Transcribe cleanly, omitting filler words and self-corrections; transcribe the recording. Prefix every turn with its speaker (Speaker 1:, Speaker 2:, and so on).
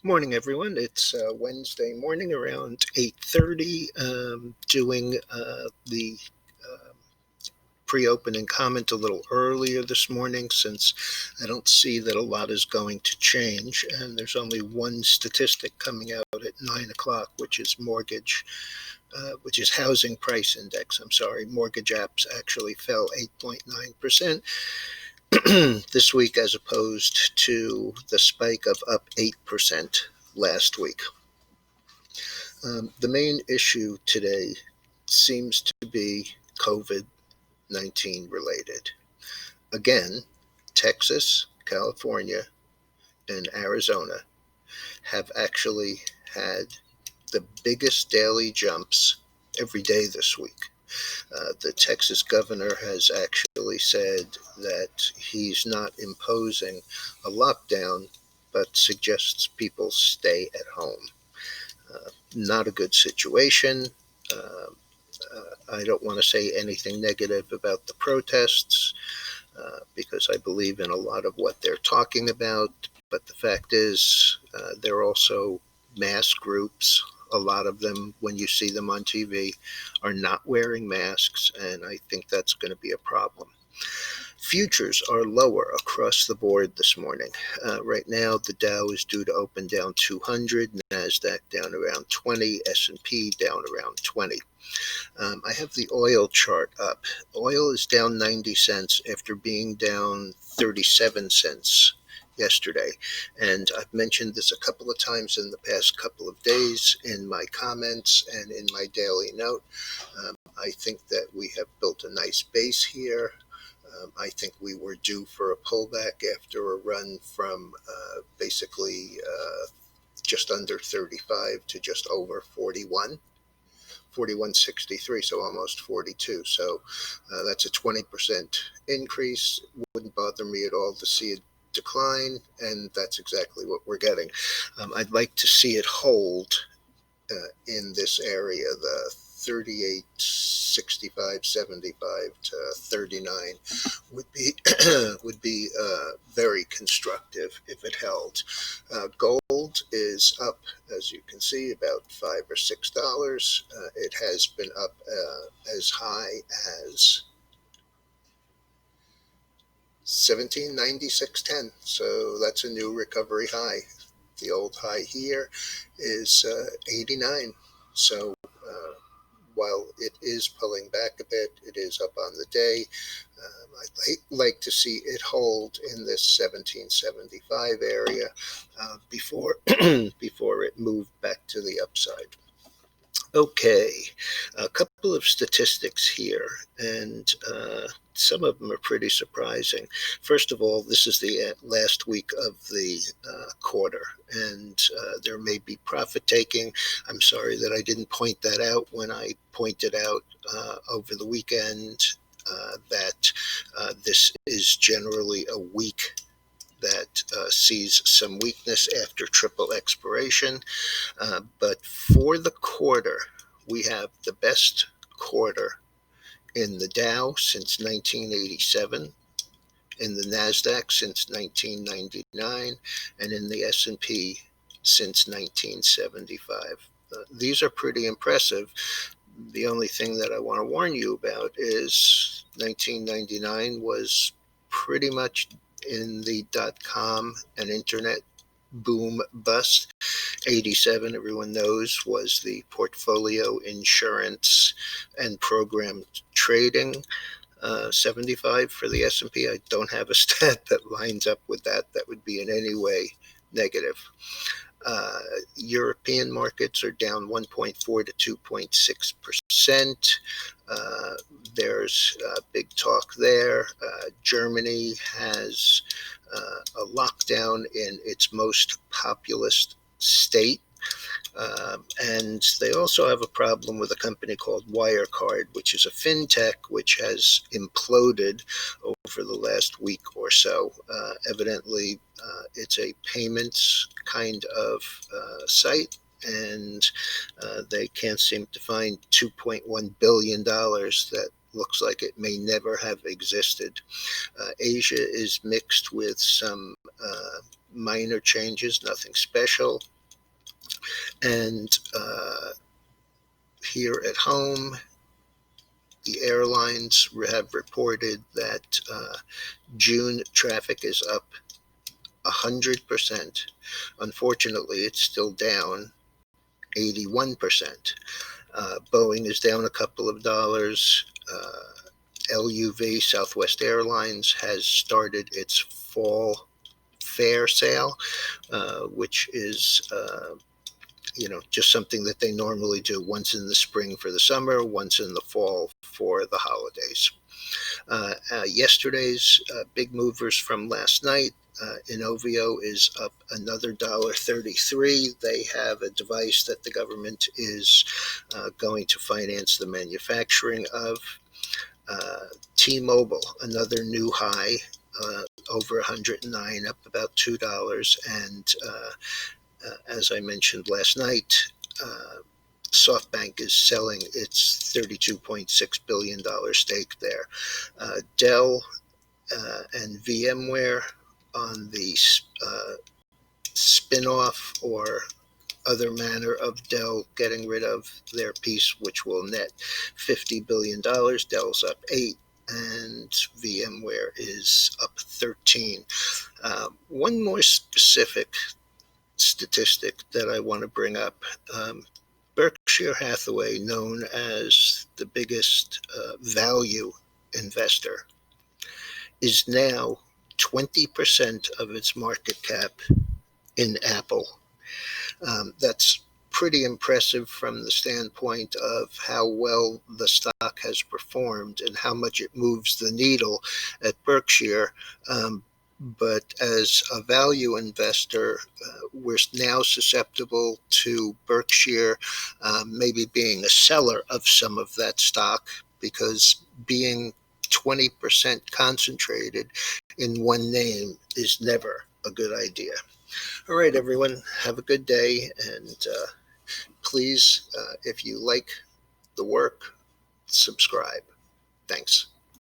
Speaker 1: Morning, everyone. It's Wednesday morning around 8:30. Doing the um pre-opening comment a little earlier this morning since I don't see that a lot is going to change, and there's only one statistic coming out at 9 o'clock, which is housing price index. I'm sorry, mortgage apps actually fell 8.9% this week as opposed to the spike of up 8% last week. The main issue today seems to be COVID 19 related. Again, Texas, California, and Arizona have actually had the biggest daily jumps every day this week. The Texas governor has actually said that he's not imposing a lockdown, but suggests people stay at home. Not a good situation. Uh, I don't want to say anything negative about the protests because I believe in a lot of what they're talking about. But the fact is, they're also mass groups. A lot of them, when you see them on TV, are not wearing masks, and I think that's going to be a problem. Futures are lower across the board this morning. Right now, the Dow is due to open down 200, Nasdaq down around 20, S&P down around 20. I have the oil chart up. Oil is down 90 cents after being down 37 cents yesterday. And I've mentioned this a couple of times in the past couple of days in my comments and in my daily note. I think that we have built a nice base here. I think we were due for a pullback after a run from basically just under 35 to just over 41.63, so almost 42. So that's a 20% increase. Wouldn't bother me at all to see a decline, and that's exactly what we're getting. I'd like to see it hold in this area, the 38.65.75 to 39 would be very constructive if it held. Gold is up, as you can see, about $5 or $6. It has been up as high as 1796.10, so that's a new recovery high. The old high here is 89. So while it is pulling back a bit, it is up on the day. I'd like to see it hold in this 1775 area before before it moved back to the upside. Okay, a couple of statistics here, and some of them are pretty surprising. First of all, this is the last week of the quarter, and there may be profit taking. I'm sorry that I didn't point that out when I pointed out over the weekend that this is generally a week that sees some weakness after triple expiration. But for the quarter, we have the best quarter in the Dow since 1987, in the Nasdaq since 1999, and in the S&P since 1975. These are pretty impressive. The only thing that I want to warn you about is 1999 was pretty much in the dot-com and internet boom bust. 87, everyone knows, was the portfolio insurance and program trading. 75 for the S&P. I don't have a stat that lines up with that would be in any way negative. European markets are down 1.4 to 2.6%. There's big talk there. Germany has a lockdown in its most populous state. And they also have a problem with a company called Wirecard, which is a fintech which has imploded over the last week or so. Evidently, it's a payments kind of site, and they can't seem to find $2.1 billion that looks like it may never have existed. Asia is mixed with some minor changes, nothing special. And here at home, the airlines have reported that June traffic is up 100%. Unfortunately, it's still down 81%. Boeing is down a couple of dollars. LUV, Southwest Airlines, has started its fall fare sale, which is just something that they normally do once in the spring for the summer, once in the fall for the holidays. Yesterday's big movers from last night. Inovio is up another $1.33. They have a device that the government is going to finance the manufacturing of. T-Mobile, another new high, over 109, up about $2. And as I mentioned last night, SoftBank is selling its $32.6 billion stake there. Dell and VMware on the spin-off or other manner of Dell getting rid of their piece, which will net $50 billion. Dell's up 8, and VMware is up 13. One more specific statistic that I want to bring up. Berkshire Hathaway, known as the biggest value investor, is now 20% of its market cap in Apple. That's pretty impressive from the standpoint of how well the stock has performed and how much it moves the needle at Berkshire. But as a value investor, we're now susceptible to Berkshire maybe being a seller of some of that stock, because being 20% concentrated in one name is never a good idea. All right, everyone, have a good day. And please, if you like the work, subscribe. Thanks.